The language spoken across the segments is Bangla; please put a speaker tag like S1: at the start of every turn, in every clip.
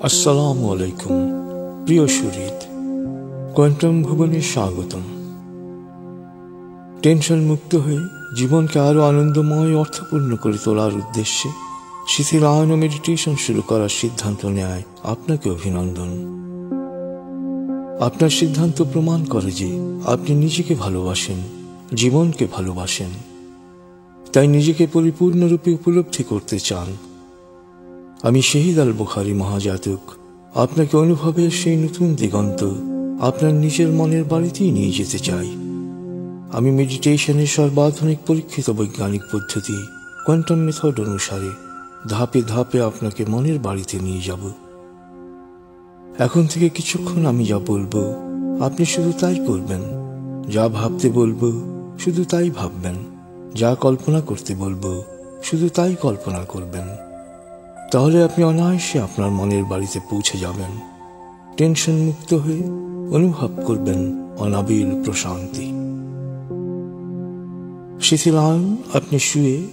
S1: আসসালামু আলাইকুম প্রিয় শরীদ, কোয়ান্টাম ভবনে স্বাগতম। টেনশন মুক্ত হয়ে জীবনকে আরো আনন্দময় অর্থপূর্ণ করে তোলার উদ্দেশ্যে শিথিলায়ন মেডিটেশন শুরু করার সিদ্ধান্ত নেয় আপনাকে অভিনন্দন। আপনার সিদ্ধান্ত প্রমাণ করে যে আপনি নিজেকে ভালোবাসেন, জীবনকে ভালোবাসেন, তাই নিজেকে পরিপূর্ণরূপে উপলব্ধি করতে চান। আমি শহীদ আল বুখারী মহাজাতক আপনাকে অনুভবের সেই নতুন দিগন্ত আপনার নিজের মনের বাড়িতেই নিয়ে যেতে চাই। আমি মেডিটেশনের সর্বাধুনিক পরীক্ষিত বৈজ্ঞানিক পদ্ধতি কোয়ান্টাম মেথড অনুসারে ধাপে ধাপে আপনাকে মনের বাড়িতে নিয়ে যাব। এখন থেকে কিছুক্ষণ আমি যা বলবো আপনি শুধু তাই করবেন, যা ভাবতে বলবো শুধু তাই ভাববেন, যা কল্পনা করতে বলবো শুধু তাই কল্পনা করবেন। তাহলে আপনি অনায়াসে আপনার মনের বাড়িতে পৌঁছে যাবেন। টেনশন মুক্ত হয়ে অনুভব করবেন অনাবিল প্রশান্তি। শিথিলায়ন আপনি শুয়ে,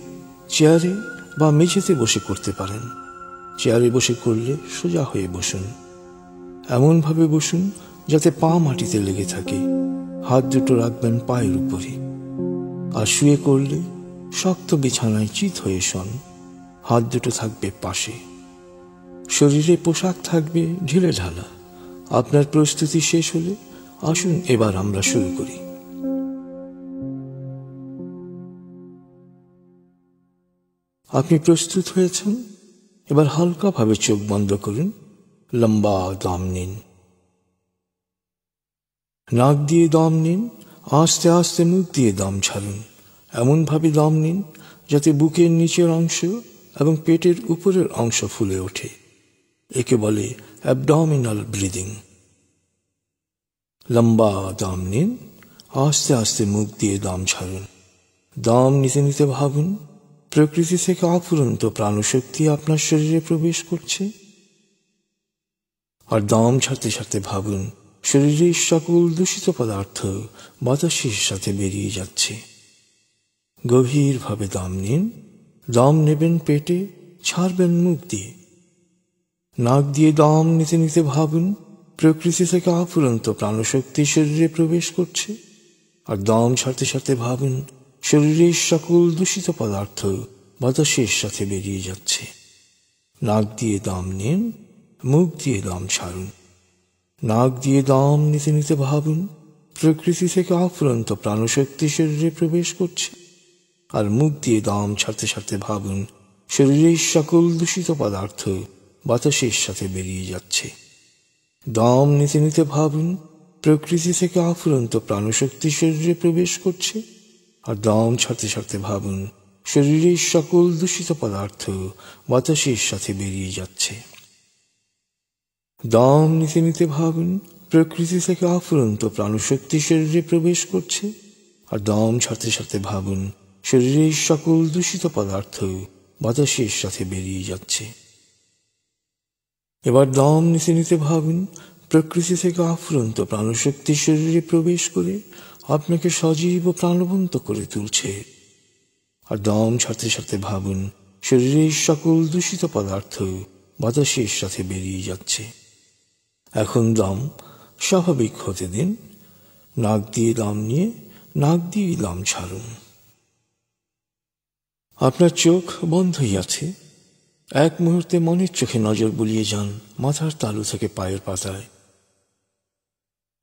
S1: চেয়ারে বা মেঝেতে বসে করতে পারেন। চেয়ারে বসে করলে সোজা হয়ে বসুন, এমনভাবে বসুন যাতে পা মাটিতে লেগে থাকে। হাত দুটো রাখবেন পায়ের উপরে। আর শুয়ে করলে শক্ত বিছানায় চিত হয়ে শোন, হাত দুটো থাকবে পাশে। শরীরে পোশাক থাকবে ঢিলে ঢালা। আপনার প্রস্তুতি শেষ হলে আসুন এবার আমরা শুরু করি। আপনি প্রস্তুত হয়েছেন? এবার হালকাভাবে চোখ বন্ধ করুন, লম্বা দম নিন। নাক দিয়ে দম নিন, আস্তে আস্তে মুখ দিয়ে দম ছাড়ুন। এমনভাবে দম নিন যাতে বুকের নিচের অংশ এবং পেটের উপরের অংশ ফুলে ওঠে। একে বলে অ্যাবডোমিনাল ব্রিদিং। লম্বা দম নিন, আস্তে আস্তে মুখ দিয়ে দম ছাড়ুন। দম নিতে নিতে ভাবুন প্রকৃতি থেকে অফুরন্ত প্রাণশক্তি আপনার শরীরে প্রবেশ করছে। আর দম ছাড়তে ছাড়তে ভাবুন শরীরের সকল দূষিত পদার্থ বাতাসের সাথে বেরিয়ে যাচ্ছে। গভীরভাবে দম নিন। দম নেবেন পেটে, ছাড়বেন মুখ দিয়ে। নাক দিয়ে দম নিতে নিতে ভাবুন প্রকৃতি থেকে অফুরন্ত প্রাণশক্তি শরীরে প্রবেশ করছে। আর দম ছাড়তে ছাড়তে ভাবুন শরীরের সকল দূষিত পদার্থ বাতাসের সাথে বেরিয়ে যাচ্ছে। নাক দিয়ে দম নিন, মুখ দিয়ে দম ছাড়ুন। নাক দিয়ে দম নিতে নিতে ভাবুন প্রকৃতি থেকে অফুরন্ত প্রাণশক্তি শরীরে প্রবেশ করছে। আর মুখ দিয়ে দম ছাড়তে ছাড়তে ভাবুন শরীরের সকল দূষিত পদার্থ বাতাসের সাথে বেরিয়ে যাচ্ছে। দম নিতে নিতে ভাবুন প্রকৃতি থেকে অফুরন্ত প্রাণশক্তি শরীরে প্রবেশ করছে। আর দম ছাড়তে ছাড়তে ভাবুন শরীরের সকল দূষিত পদার্থ বাতাসের সাথে বেরিয়ে যাচ্ছে। দম নিতে নিতে ভাবুন প্রকৃতি থেকে অফুরন্ত প্রাণশক্তি শরীরে প্রবেশ করছে। আর দম ছাড়তে ছাড়তে ভাবুন শরীরের সকল দূষিত পদার্থ বাতাসের সাথে বেরিয়ে যাচ্ছে। এবার দম নিতে নিতে ভাবুন প্রকৃতি থেকে অফুরন্ত প্রাণশক্তি শরীরে প্রবেশ করে আপনাকে সজীব ও প্রাণবন্ত করে তুলছে। আর দম ছাড়তে ছাড়তে ভাবুন শরীরের সকল দূষিত পদার্থ বাতাসের সাথে বেরিয়ে যাচ্ছে। এখন দম স্বাভাবিক হতে দিন। নাক দিয়ে দম নিয়ে নাক দিয়ে দম ছাড়ুন। আপনার চোখ বন্ধই আছে। এক মুহূর্তে মনের চোখে নজর বুলিয়ে যান মাথার তালু থেকে পায়ের পাতায়।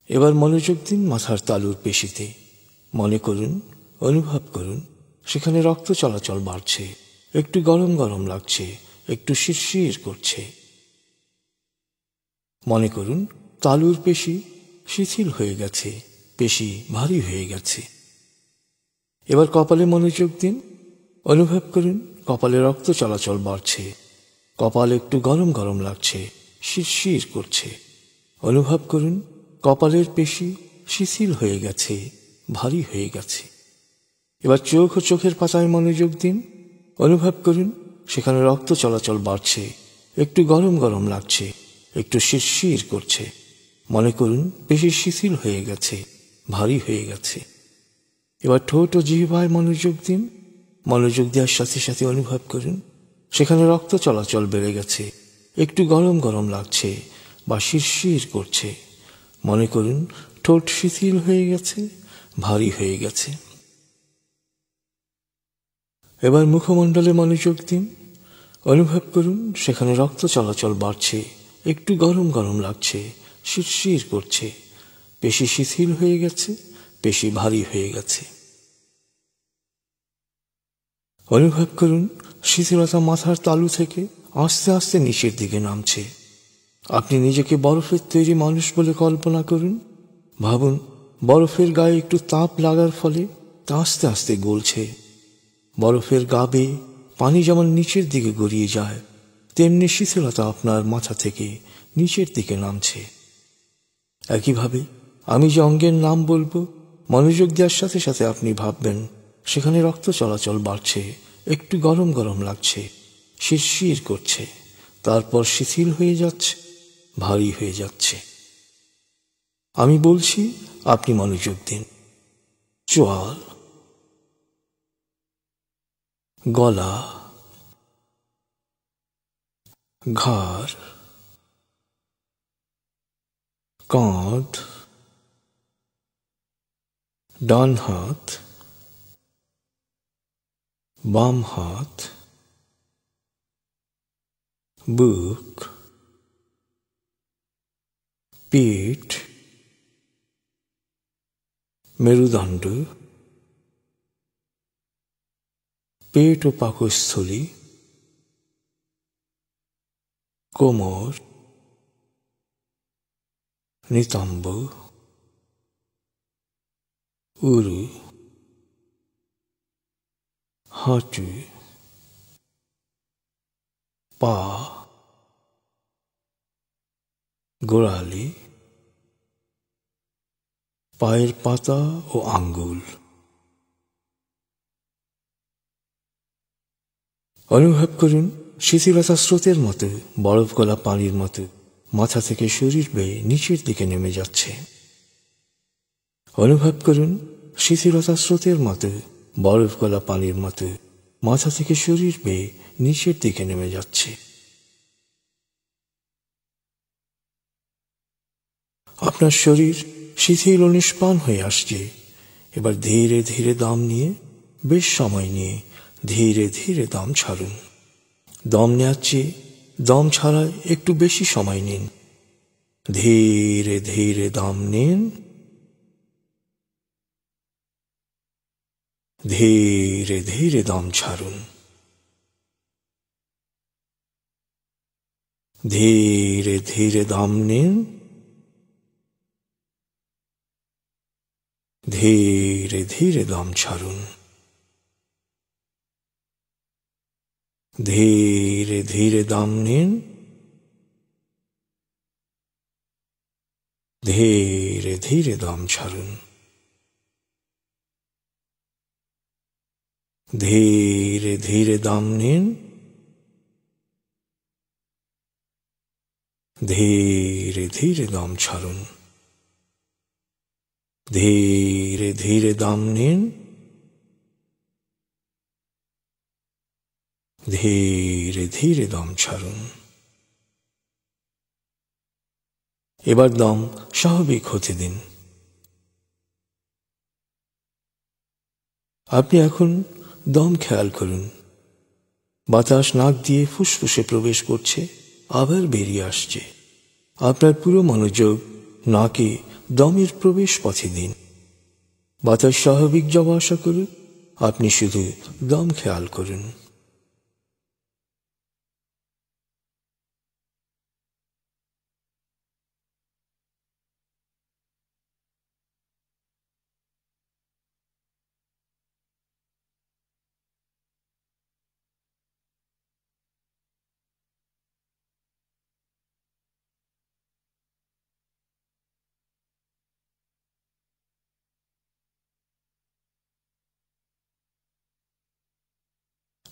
S1: এবার মনোযোগ দিন মাথার তালুর পেশিতে। মনে করুন, অনুভব করুন সেখানে রক্ত চলাচল বাড়ছে, একটু গরম গরম লাগছে, একটু শিরশির করছে। মনে করুন তালুর পেশি শিথিল হয়ে গেছে, পেশি ভারী হয়ে গেছে। এবার কপালে মনোযোগ দিন। অনুভব করুন কপালে রক্ত চলাচল বাড়ছে, কপাল একটু গরম গরম লাগছে, শিরশির করছে। অনুভব করুন কপালের পেশি শিথিল হয়ে গেছে, ভারী হয়ে গেছে। এবার চোখ ও চোখের পাতায় মনোযোগ দিন। অনুভব করুন সেখানে রক্ত চলাচল বাড়ছে, একটু গরম গরম লাগছে, একটু শিরশির করছে। মনে করুন পেশি শিথিল হয়ে গেছে, ভারী হয়ে গেছে। এবার ঠোঁট ও জিহ্বায় মনোযোগ দিন। মনোযোগ দেওয়ার সাথে সাথে অনুভব করুন সেখানে রক্ত চলাচল বেড়ে গেছে, একটু গরম গরম লাগছে বা শিরশির করছে। মনে করুন ঠোঁট শিথিল হয়ে গেছে, ভারী হয়ে গেছে। এবার মুখমণ্ডলে মনোযোগ দিন। অনুভব করুন সেখানে রক্ত চলাচল বাড়ছে, একটু গরম গরম লাগছে, শিরশির করছে। পেশি শিথিল হয়ে গেছে, পেশি ভারী হয়ে গেছে। অনুভব করুন শিথিলতা মাথার তালু থেকে আস্তে আস্তে নিচের দিকে নামছে। আপনি নিজেকে বরফের তৈরি মানুষ বলে কল্পনা করুন। ভাবুন বরফের গায়ে একটু তাপ লাগার ফলে তা আস্তে আস্তে গলছে। বরফের গা বেয়ে পানি যেমন নিচের দিকে গড়িয়ে যায়, তেমনি শিথিলতা আপনার মাথা থেকে নিচের দিকে নামছে। একইভাবে আমি যে অঙ্গের নাম বলবো, মনোযোগ দেওয়ার সাথে সাথে আপনি ভাববেন সেখানে রক্ত চলাচল বাড়ছে, একটু গরম গরম লাগছে, শিরশির করছে, তারপর শিথিল হয়ে যাচ্ছে, ভারী হয়ে যাচ্ছে। আমি বলছি, আপনি মনোযোগ দিন। চোয়াল, গলা, ঘাড়, কাঁধ, ডান হাত, বাম হাত, বুক, পেট, মেরুদণ্ড, পেট ও পাকস্থলী, কোমর, নিতম্ব, উরু, হাঁটু, পা, গোড়ালি, পায়ের পাতা ও আঙ্গুল। অনুভব করুন শিথিলতা স্রোতের মতো, বরফ গলা পানির মতো মাথা থেকে শরীর বেয়ে নিচের দিকে নেমে যাচ্ছে। অনুভব করুন শিথিলতা স্রোতের মতো, বরফ গলা পানির মতো মাথা থেকে শরীর বেয়ে নিচের দিকে নেমে যাচ্ছে। আপনার শরীর শিথিল ও নিষ্প্রাণ হয়ে আসছে। এবার ধীরে ধীরে দম নিয়ে, বেশ সময় নিয়ে ধীরে ধীরে দম ছাড়ুন। দম নেওয়ার চেয়ে দম ছাড়ায় একটু বেশি সময় নিন। ধীরে ধীরে দম নিন, ধীরে ধীরে দম ছাড়ুন। ধীরে ধীরে দম নিন, ধীরে ধীরে দম ছাড়ুন। ধীরে ধীরে দম নিন, ধীরে ধীরে দম ছাড়ুন। ধীরে ধীরে দম নিন, ধীরে ধীরে দম ছাড়ুন। ধীরে ধীরে দম নিন, ধীরে ধীরে দম ছাড়ুন। এবার দম স্বাভাবিক হতে দিন। আপনি এখন দম খেয়াল করুন। বাতাস নাক দিয়ে ফুসফুসে প্রবেশ করছে, আবার বেরিয়ে আসছে। আপনার পুরো মনোযোগ নাকে দমের প্রবেশ পথে দিন। বাতাস স্বাভাবিক যাওয়া আসা করুন, আপনি শুধু দম খেয়াল করুন।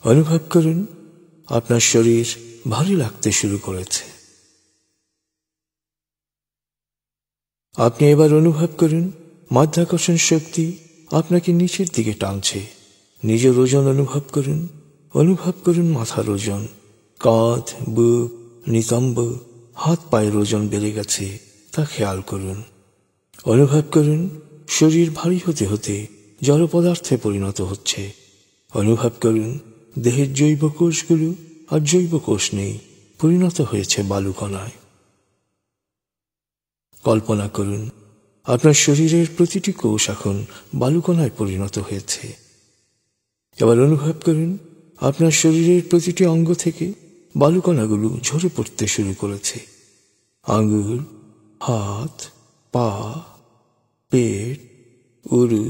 S1: অনুভব করুন আপনার শরীর ভারী লাগতে শুরু করেছে। আপনি এবার অনুভব করুন মাধ্যাকর্ষণ শক্তি আপনাকে নিচের দিকে টানছে। নিজের ওজন অনুভব করুন। অনুভব করুন মাথার ওজন, কাঁধ, বুক, নিতম্ব, হাত পায়ের ওজন বেড়ে গেছে তা খেয়াল করুন। অনুভব করুন শরীর ভারী হতে হতে জড় পদার্থে পরিণত হচ্ছে। অনুভব করুন দেহের জৈব কোষগুলো আর জৈব কোষ নেই, পরিণত হয়েছে বালুকণায়। কল্পনা করুন আপনার শরীরের প্রতিটি কোষ এখন বালুকণায় পরিণত হয়েছে। এবার অনুভব করুন আপনার শরীরের প্রতিটি অঙ্গ থেকে বালুকণাগুলো ঝরে পড়তে শুরু করেছে। আঙুল, হাত, পা, পেট, উরু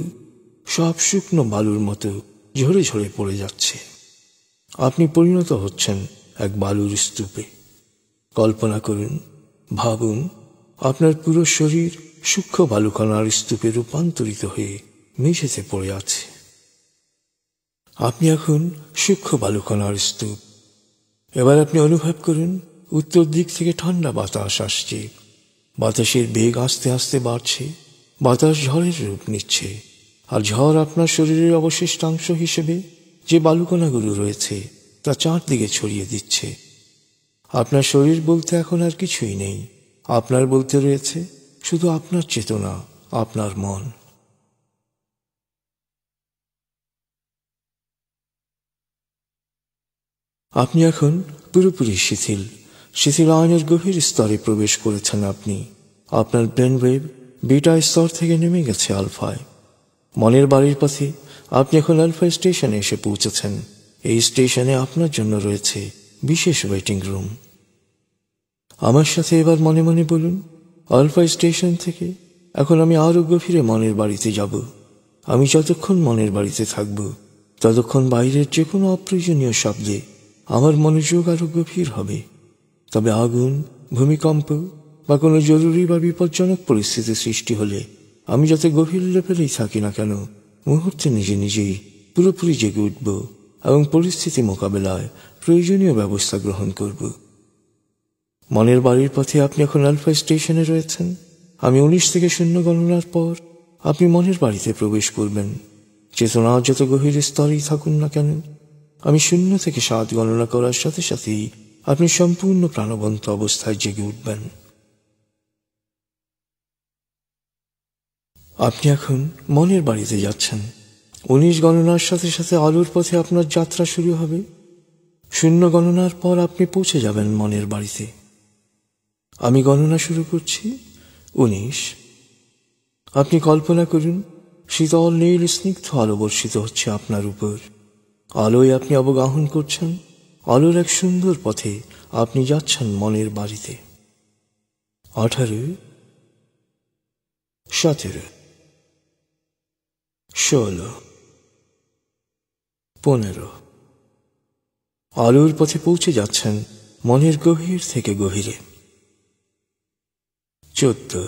S1: সব শুকনো বালুর মতো ঝরে ঝরে পড়ে যাচ্ছে। আপনি পরিণত হচ্ছেন এক বালুর স্তূপে। কল্পনা করুন, ভাবুন আপনার পুরো শরীর সূক্ষ্ম বালুকণার স্তূপে রূপান্তরিত হয়ে মেঝেতে পড়ে আছে। আপনি এখন সূক্ষ্ম বালুকণার স্তূপ। এবার আপনি অনুভব করুন উত্তর দিক থেকে ঠান্ডা বাতাস আসছে। বাতাসের বেগ আস্তে আস্তে বাড়ছে। বাতাস ঝড়ের রূপ নিচ্ছে, আর ঝড় আপনার শরীরের অবশিষ্টাংশ হিসেবে যে বালুকণাগুলো রয়েছে তা চারদিকে ছড়িয়ে দিচ্ছে। আপনার শরীর বলতে এখন আর কিছুই নেই। আপনার বলতে রয়েছে শুধু আপনার চেতনা, আপনার মন। আপনি এখন পুরোপুরি শিথিল। শিথিল আয়নের গভীর স্তরে প্রবেশ করেছেন আপনি। আপনার ব্রেন ওয়েভ বিটা স্তর থেকে নেমে গেছে আলফায়। মনের বাড়ির পথে আপনি এখন আলফা স্টেশনে এসে পৌঁছেছেন। এই স্টেশনে আপনার জন্য রয়েছে বিশেষ ওয়েটিং রুম। আমার সাথে এবার মনে মনে বলুন, আলফা স্টেশন থেকে এখন আমি আরো গভীরে মনের বাড়িতে যাব। আমি যতক্ষণ মনের বাড়িতে থাকব ততক্ষণ বাইরের যে কোনো অপ্রয়োজনীয় শব্দে আমার মনোযোগ আরো গভীর হবে। তবে আগুন, ভূমিকম্প বা কোনো জরুরি বা বিপজ্জনক পরিস্থিতি সৃষ্টি হলে আমি যত গভীর লেভেলেই থাকি না কেন, মুহূর্তে নিজে নিজেই পুরোপুরি জেগে উঠব এবং পরিস্থিতি মোকাবেলায় প্রয়োজনীয় ব্যবস্থা গ্রহণ করব। মনের বাড়ির পথে আপনি এখন আলফা স্টেশনে রয়েছেন। আমি 19 থেকে 0 গণনার পর আপনি মনের বাড়িতে প্রবেশ করবেন। চেতনা যত গভীর স্তরেই থাকুন না কেন, আমি 0 থেকে 7 গণনা করার সাথে সাথেই আপনি সম্পূর্ণ প্রাণবন্ত অবস্থায় জেগে উঠবেন। আপনি এখন মনের বাড়িতে যাচ্ছেন। 19 গণনার সাথে সাথে আলোর পথে আপনার যাত্রা শুরু হবে। 0 গণনার পর আপনি পৌঁছে যাবেন মনের বাড়িতে। আমি গণনা শুরু করছি। 19। আপনি কল্পনা করুন শীতল নীল স্নিগ্ধ আলো বর্ষিত হচ্ছে আপনার উপর। আলোয় আপনি অবগাহন করছেন। আলোর এক সুন্দর পথে আপনি যাচ্ছেন মনের বাড়িতে। 18, 17, 16, 15। আলোর পথে পৌঁছে যাচ্ছেন মনের গভীর থেকে গভীরে। 14,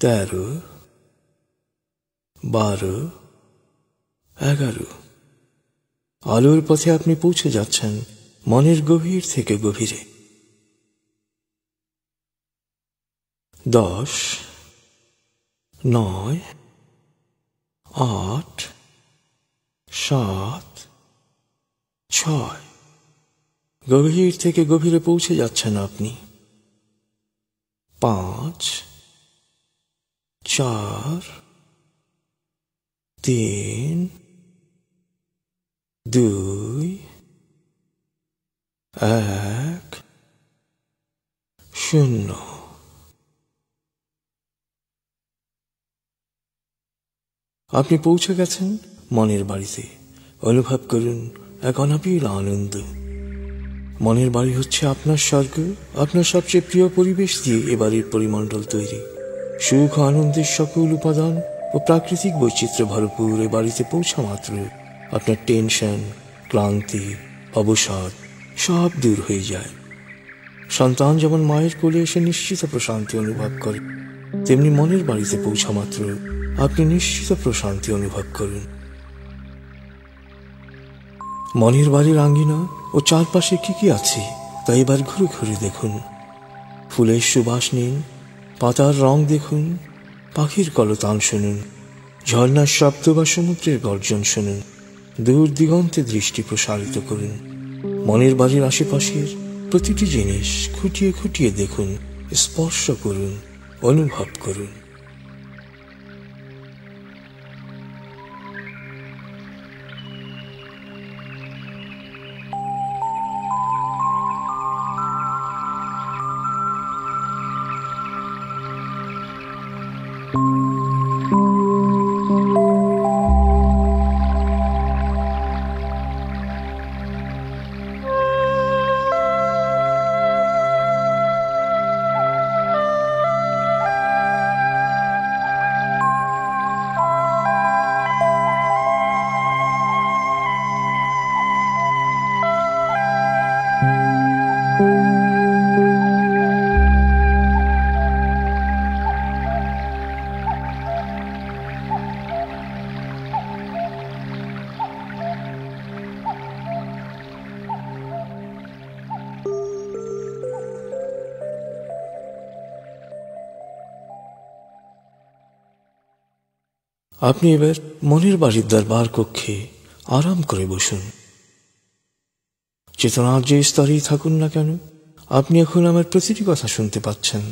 S1: 13, 12, 11। আলোর পথে আপনি পৌঁছে যাচ্ছেন মনের গভীর থেকে গভীরে। 10, 9, 8, 7, 6। গভীর থেকে গভীরে পৌঁছে যাচ্ছেন আপনি। 5, 4, 3, 2, 1, 0। আপনি পৌঁছে গেছেন মনের বাড়িতে। অনুভব করুন এক অনাবিল আনন্দ। মনের বাড়ি হচ্ছে আপনার স্বর্গ। আপনার সবচেয়ে প্রিয় পরিবেশ দিয়ে এবারের পরিমণ্ডল তৈরি। সুখ ও আনন্দের সকল উপাদান ও প্রাকৃতিক বৈচিত্র্য ভরপুর এ বাড়িতে পৌঁছা মাত্র আপনার টেনশন, ক্লান্তি, অবসাদ সব দূর হয়ে যায়। সন্তান যেমন মায়ের কোলে এসে নিশ্চিত প্রশান্তি অনুভব করে, তেমনি মনের বাড়িতে পৌঁছা মাত্র আপনি নিশ্চিত প্রশান্তি অনুভব করুন। মনের বাড়ির আঙ্গিনা ও চারপাশে কি কি আছে তা এবার ঘুরে ঘুরে দেখুন। ফুলের সুবাস নিন, পাতার রং দেখুন, পাখির কলতান শুনুন, ঝর্ণার শব্দ বা সমুদ্রের গর্জন শুনুন। দূর দিগন্তে দৃষ্টি প্রসারিত করুন। মনের বাড়ির আশেপাশের প্রতিটি জিনিস খুঁটিয়ে খুঁটিয়ে দেখুন, স্পর্শ করুন, অনুভব করুন। আপনি এবার মনের বাড়ির দরবার কক্ষে আরাম করে বসুন। চেতনার যে স্তরেই থাকুন না কেন, আপনি এখন আমার প্রতিটি কথা শুনতে পাচ্ছেন।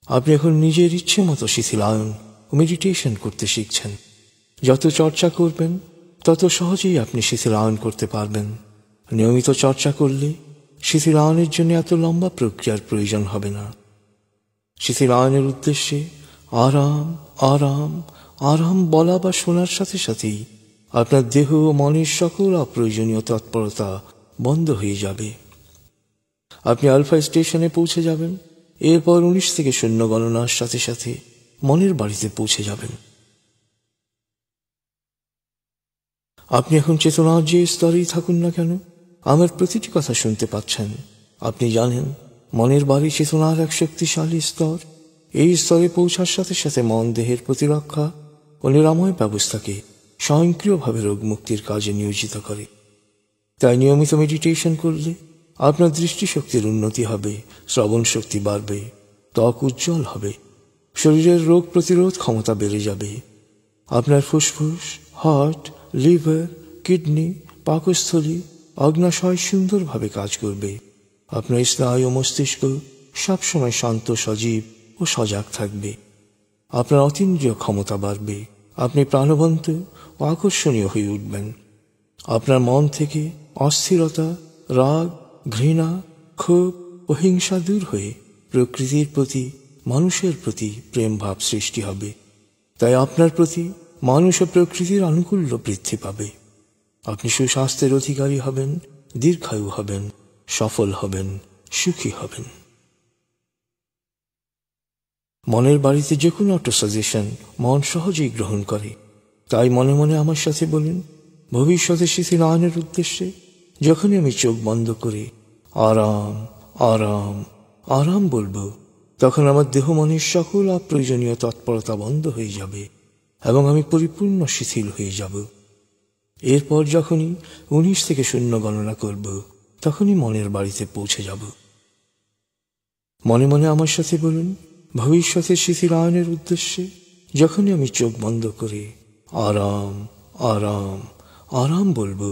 S1: আপনি এখন নিজের ইচ্ছে মতো শিথিলায়ন ও মেডিটেশন করতে শিখছেন। যত চর্চা করবেন তত সহজেই আপনি শিথিলায়ন করতে পারবেন। নিয়মিত চর্চা করলে শিথিলায়নের জন্য এত লম্বা প্রক্রিয়ার প্রয়োজন হবে না। শিথিলায়নের উদ্দেশ্যে আরাম আরাম আরাম বলা বা শোনার সাথে সাথেই আপনার দেহ ও মনের সকল অপ্রয়োজনীয় তৎপরতা বন্ধ হয়ে যাবে। আপনি আলফা স্টেশনে পৌঁছে যাবেন। এরপর 19 থেকে 0 গণনার সাথে সাথে মনের বাড়িতে পৌঁছে যাবেন। আপনি এখন চেতনার যে স্তরেই থাকুন না কেন, আমার প্রতিটি কথা শুনতে পাচ্ছেন। আপনি জানেন মনের বাড়ি চেতনার এক শক্তিশালী স্তর। এই স্তরে পৌঁছার সাথে সাথে মন দেহের প্রতিরক্ষা ও নিরাময় ব্যবস্থাকে স্বয়ংক্রিয়ভাবে রোগ মুক্তির কাজে নিয়োজিত করে। তাই নিয়মিত মেডিটেশন করলে আপনার দৃষ্টিশক্তির উন্নতি হবে, শ্রবণ শক্তি বাড়বে, ত্বক উজ্জ্বল হবে, শরীরের রোগ প্রতিরোধ ক্ষমতা বেড়ে যাবে। আপনার ফুসফুস, হার্ট, লিভার, কিডনি, পাকস্থলী, অগ্নাশয় সুন্দরভাবে কাজ করবে। আপনার স্নায়ু ও মস্তিষ্ক সবসময় শান্ত, সজীব ও সজাগ থাকবে। আপনার অতীন্দ্রিয় ক্ষমতা বাড়বে। আপনি প্রাণবন্ত ও আকর্ষণীয় হয়ে উঠবেন। আপনার মন থেকে অস্থিরতা, রাগ, ঘৃণা, ক্ষোভ ও হিংসা দূর হয়ে প্রকৃতির প্রতি, মানুষের প্রতি প্রেম ভাব সৃষ্টি হবে। তাই আপনার প্রতি মানুষ ও প্রকৃতির আনুকূল্য বৃদ্ধি পাবে। আপনি সুস্বাস্থ্যের অধিকারী হবেন, দীর্ঘায়ু হবেন, সফল হবেন, সুখী হবেন। মনের বাড়িতে যে কোনো একটা সাজেশন মন সহজেই গ্রহণ করে। তাই মনে মনে আমার সাথে বলুন, ভবিষ্যতে শিথিলায়নের উদ্দেশ্যে যখনই আমি চোখ বন্ধ করে আরাম আরাম আরাম বলবো, তখন আমার দেহ মনের সকল অপ্রয়োজনীয় তৎপরতা বন্ধ হয়ে যাবে এবং আমি পরিপূর্ণ শিথিল হয়ে যাব। এরপর যখনই 19 থেকে 0 গণনা করব, তখনই মনের বাড়িতে পৌঁছে যাব। মনে মনে আমার সাথে বলুন, ভবিষ্যতে শিথিলায়নের উদ্দেশ্যে যখনই আমি চোখ বন্ধ করে আরাম আরাম আরাম বলবো,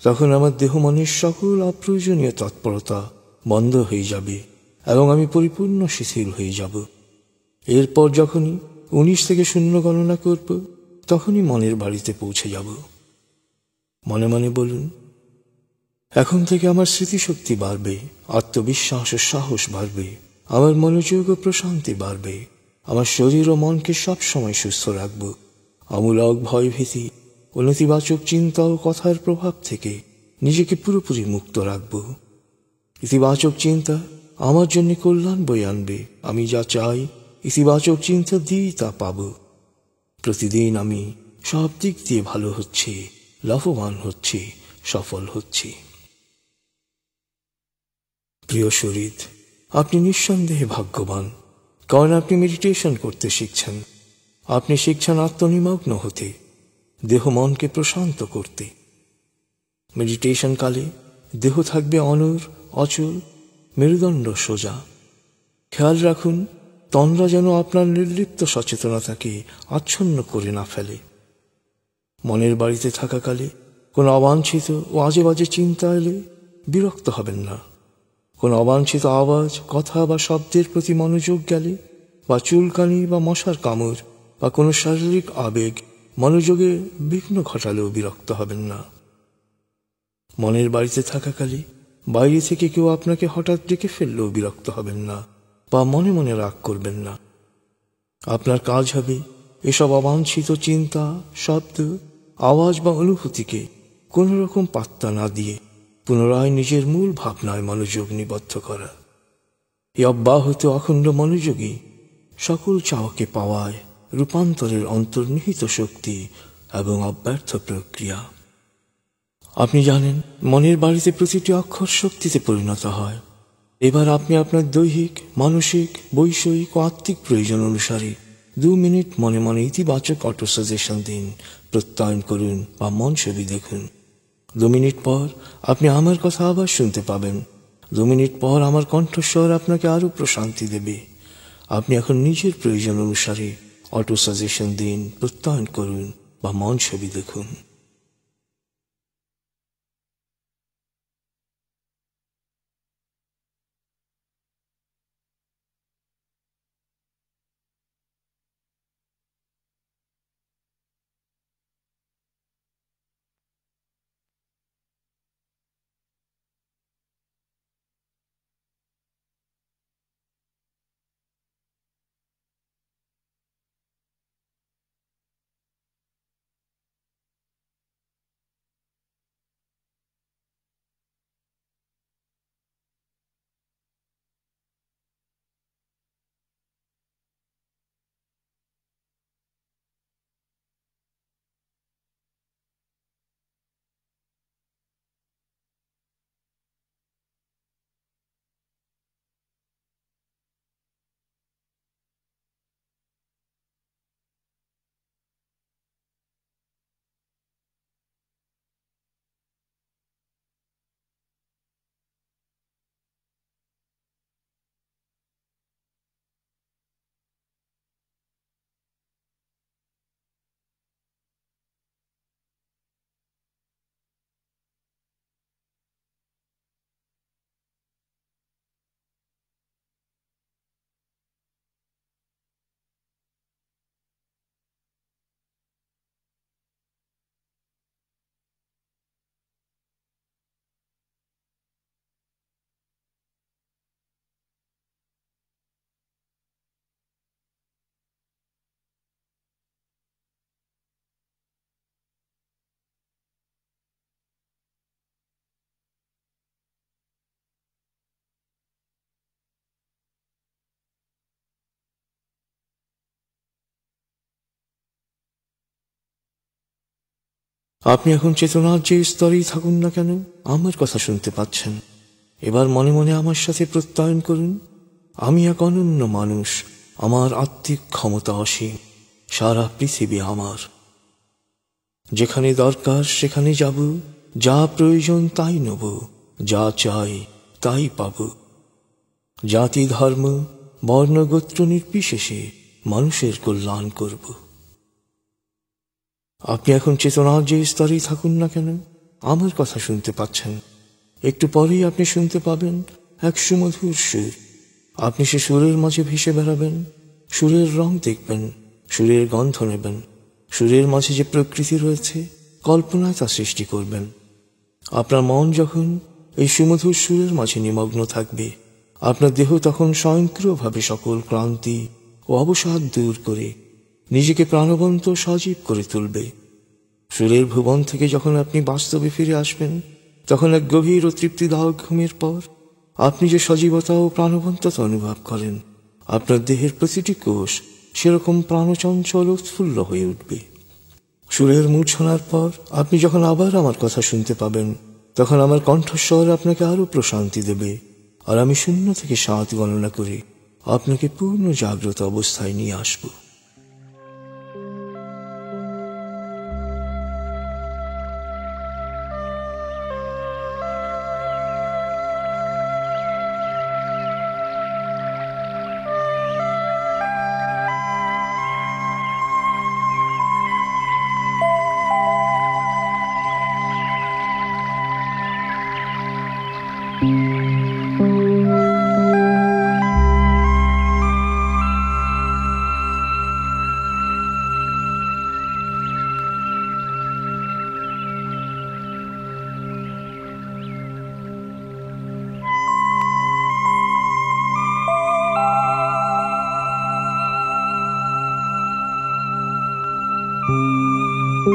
S1: তখন আমার দেহ মনের সকল অপ্রয়োজনীয় তৎপরতা বন্ধ হয়ে যাবে এবং আমি পরিপূর্ণ শিথিল হয়ে যাব। এরপর যখনই 19 থেকে 0 গণনা করব, তখনই মনের বাড়িতে পৌঁছে যাব। মনে মনে বলুন, এখন থেকে আমার স্মৃতিশক্তি বাড়বে, আত্মবিশ্বাস ও সাহস বাড়বে, আমার মনোযোগ ও প্রশান্তি বাড়বে, আমার শরীর ও মনকে সব সময় সুস্থ রাখব। অমূলক ভয়ভীতি ও নেতিবাচক চিন্তা ও কথার প্রভাব থেকে নিজেকে পুরোপুরি মুক্ত রাখব। ইতিবাচক চিন্তা আমার জন্য কল্যাণ বয়ে আনবে। আমি যা চাই ইতিবাচক চিন্তা দিয়েই তা পাব। প্রতিদিন আমি সব দিক দিয়ে ভালো হচ্ছি, লাভবান হচ্ছি, সফল হচ্ছি। প্রিয় শরীর, আপনি নিঃসন্দেহে ভাগ্যবান, কারণ আপনি মেডিটেশন করতে শিখছেন। আপনি শিখছেন আত্মনিমগ্ন হতে, দেহ মনকে প্রশান্ত করতে। মেডিটেশন কালে দেহ থাকবে অনড়, অচল, মেরুদণ্ড সোজা। খেয়াল রাখুন তন্দ্রা যেন আপনার নির্লিপ্ত সচেতনতাকে আচ্ছন্ন করে না ফেলে। মনের বাড়িতে থাকাকালে কোনো অবাঞ্ছিত ও আজে বাজে চিন্তা এলে বিরক্ত হবেন না। কোন অবাঞ্ছিত আওয়াজ, কথা বা শব্দের প্রতি মনোযোগ গেলে, বা চুলকানি বা মশার কামড় বা কোনো শারীরিক আবেগ মনোযোগে বিঘ্ন ঘটালেও বিরক্ত হবেন না। মনের বাড়িতে থাকাকালে বাইরে থেকে কেউ আপনাকে হঠাৎ ডেকে ফেললেও বিরক্ত হবেন না বা মনে মনে রাগ করবেন না। আপনার কাজ হবে এসব অবাঞ্ছিত চিন্তা, শব্দ, আওয়াজ বা অনুভূতিকে কোন রকম পাত্তা না দিয়ে পুনরায় নিজের মূল ভাবনায় মনোযোগ নিবদ্ধ করা। এই অব্যাহত অখণ্ড মনোযোগী সকল চাওয়াকে পাওয়ায় রূপান্তরের অন্তর্নিহিত শক্তি এবং অব্যর্থ প্রক্রিয়া। আপনি জানেন, মনের বাড়িতে প্রতিটি অক্ষর শক্তিতে পরিণত হয়। এবার আপনি আপনার দৈহিক, মানসিক, বৈষয়িক ও আত্মিক প্রয়োজন অনুসারে 2 মিনিট মনে মনে ইতিবাচক অটো সাজেশন দিন, প্রত্যয়ন করুন বা মন ছবি দেখুন। 2 মিনিট পর আপনি আমার কথা আবার শুনতে পাবেন। 2 মিনিট পর আমার কণ্ঠস্বর আপনাকে আরো প্রশান্তি দেবে। আপনি এখন নিজের প্রয়োজন অনুসারে অটো সাজেশন দিন, প্রত্যয়ন করুন বা মন ছবি দেখুন। আপনি এখন চেতনার যে স্তরেই থাকুন না কেন, আমার কথা শুনতে পাচ্ছেন। এবার মনে মনে আমার সাথে প্রত্যয়ন করুন, আমি এক অনন্য মানুষ, আমার আত্মিক ক্ষমতা অসীম, সারা পৃথিবী আমার। যেখানে দরকার সেখানে যাব, যা প্রয়োজন তাই নেব, যা চাই তাই পাব। জাতি, ধর্ম, বর্ণ, গোত্র নির্বিশেষে মানুষের কল্যাণ করব। আপনি এখন চেতনার যে স্তরেই থাকুন না কেন, আমার কথা শুনতে পাচ্ছেন। একটু পরেই আপনি শুনতে পাবেন এক সুমধুর সুর। আপনি সে সুরের মাঝে ভেসে বেড়াবেন, সুরের রং দেখবেন, সুরের গন্ধ নেবেন। সুরের মাঝে যে প্রকৃতি রয়েছে, কল্পনায় তা সৃষ্টি করবেন। আপনার মন যখন এই সুমধুর সুরের মাঝে নিমগ্ন থাকবে, আপনার দেহ তখন স্বয়ংক্রিয়ভাবে সকল ক্লান্তি ও অবসাদ দূর করে নিজেকে প্রাণবন্ত সজীব করে তুলবে। সুরের ভুবন থেকে যখন আপনি বাস্তবে ফিরে আসবেন, তখন এক গভীর ও তৃপ্তিদায়ক ঘুমের পর আপনি যে সজীবতা ও প্রাণবন্ততা অনুভব করেন, আপনার দেহের প্রতিটি কোষ সেরকম প্রাণচঞ্চল উৎফুল্ল হয়ে উঠবে। সুরের মূর্ছনার পর আপনি যখন আবার আমার কথা শুনতে পাবেন, তখন আমার কণ্ঠস্বর আপনাকে আরো প্রশান্তি দেবে, আর আমি 0 থেকে 7 গণনা করে আপনাকে পূর্ণ জাগ্রত অবস্থায় নিয়ে আসব। সুরের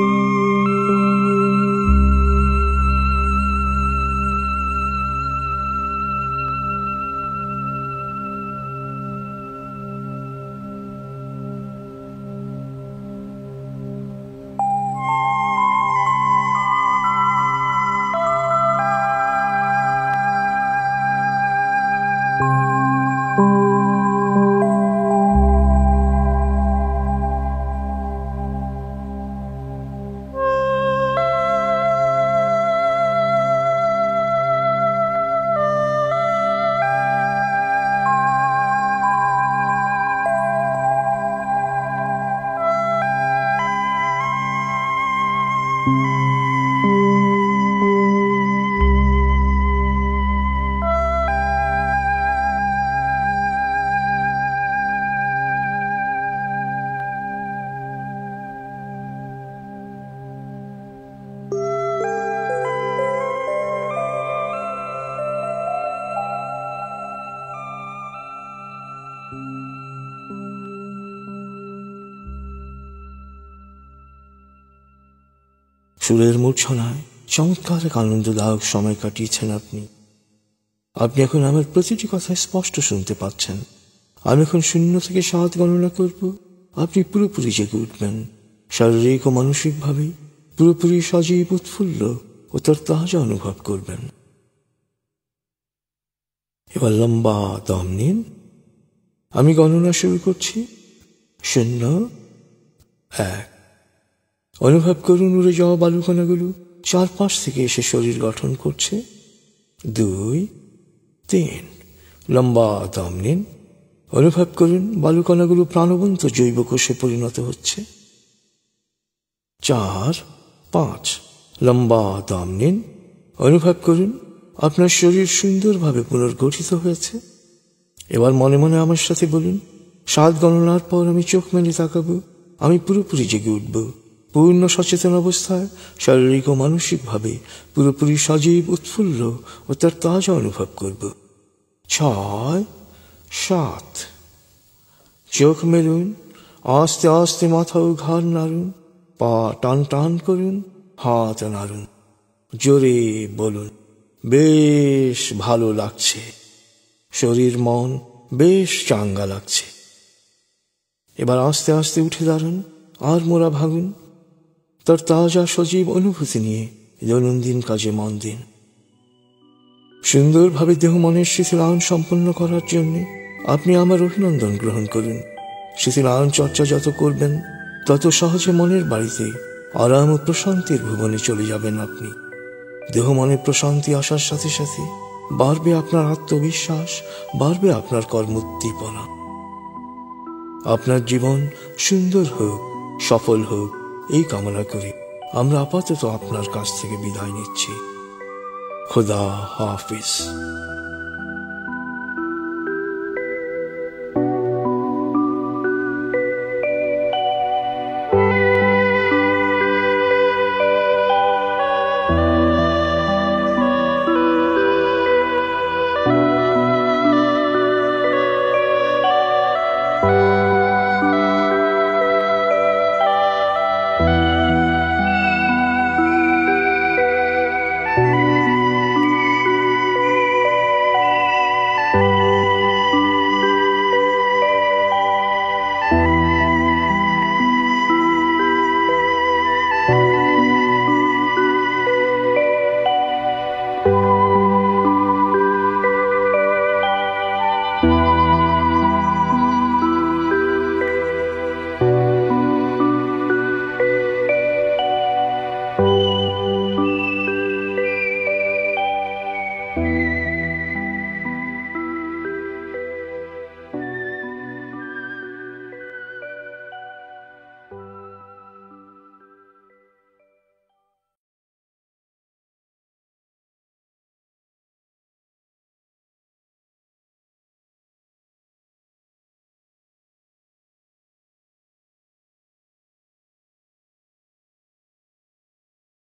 S1: মূর্ছনায় চমৎকার এক আনন্দদায়ক সময় কাটিয়েছেন আপনি। আপনি এখন আমার প্রতিটি কথা স্পষ্ট শুনতে পাচ্ছেন। আমি এখন 0 থেকে 7 গণনা করব। আপনি পুরোপুরি জেগে উঠবেন, শারীরিক ও মানসিকভাবে পুরোপুরি সজীব, উৎফুল্ল ও তরতাজা অনুভব করবেন। এবার লম্বা দম নিন। আমি গণনা শুরু করছি। 0, 1। অনুভব করুন উড়ে যাওয়া বালুকণাগুলো চারপাশ থেকে এসে শরীর গঠন করছে। 2, 3। লম্বা দম নিন। অনুভব করুন বালুকণাগুলো প্রাণবন্ত জৈব কোষে পরিণত হচ্ছে। 4, 5। লম্বা দম নিন। অনুভব করুন আপনার শরীর সুন্দরভাবে পুনর্গঠিত হয়েছে। এবার মনে মনে আমার সাথে বলুন, 7 গণনার পর আমি চোখ মেলে তাকাবো। আমি পুরোপুরি জেগে উঠব, পূর্ণ সচেতন অবস্থায় শারীরিক ও মানসিকভাবে পুরোপুরি সজীব, উৎফুল্ল ও তার তাজা অনুভব করব। 6, 7। চোখ মেলুন। আস্তে আস্তে মাথা ও ঘাড় নাড়ুন। পা টান টান করুন। হাত নাড়ুন। জোরে বলুন, বেশ ভালো লাগছে। শরীর মন বেশ চাঙ্গা লাগছে। এবার আস্তে আস্তে উঠে দাঁড়ান আর মোড়া ভাগুন। তার তাজা সজীব অনুভূতি নিয়ে দৈনন্দিন কাজে মন দিন। সুন্দরভাবে দেহ মনের শিথিলায়ন সম্পন্ন করার জন্য আপনি আমার অভিনন্দন গ্রহণ করুন। শিথিলায়ন চর্চা যত করবেন তত সহজে মনের বাড়িতে আরাম ও প্রশান্তির ভুবনে চলে যাবেন আপনি। দেহ মনে প্রশান্তি আসার সাথে সাথে বাড়বে আপনার আত্মবিশ্বাস, বাড়বে আপনার কর্মোদ্দীপনা। আপনার জীবন সুন্দর হোক, সফল হোক, এই কামনা করি আমরা আপাতত আপনার কাছ থেকে বিদায় নিচ্ছি। খোদা হাফিজ।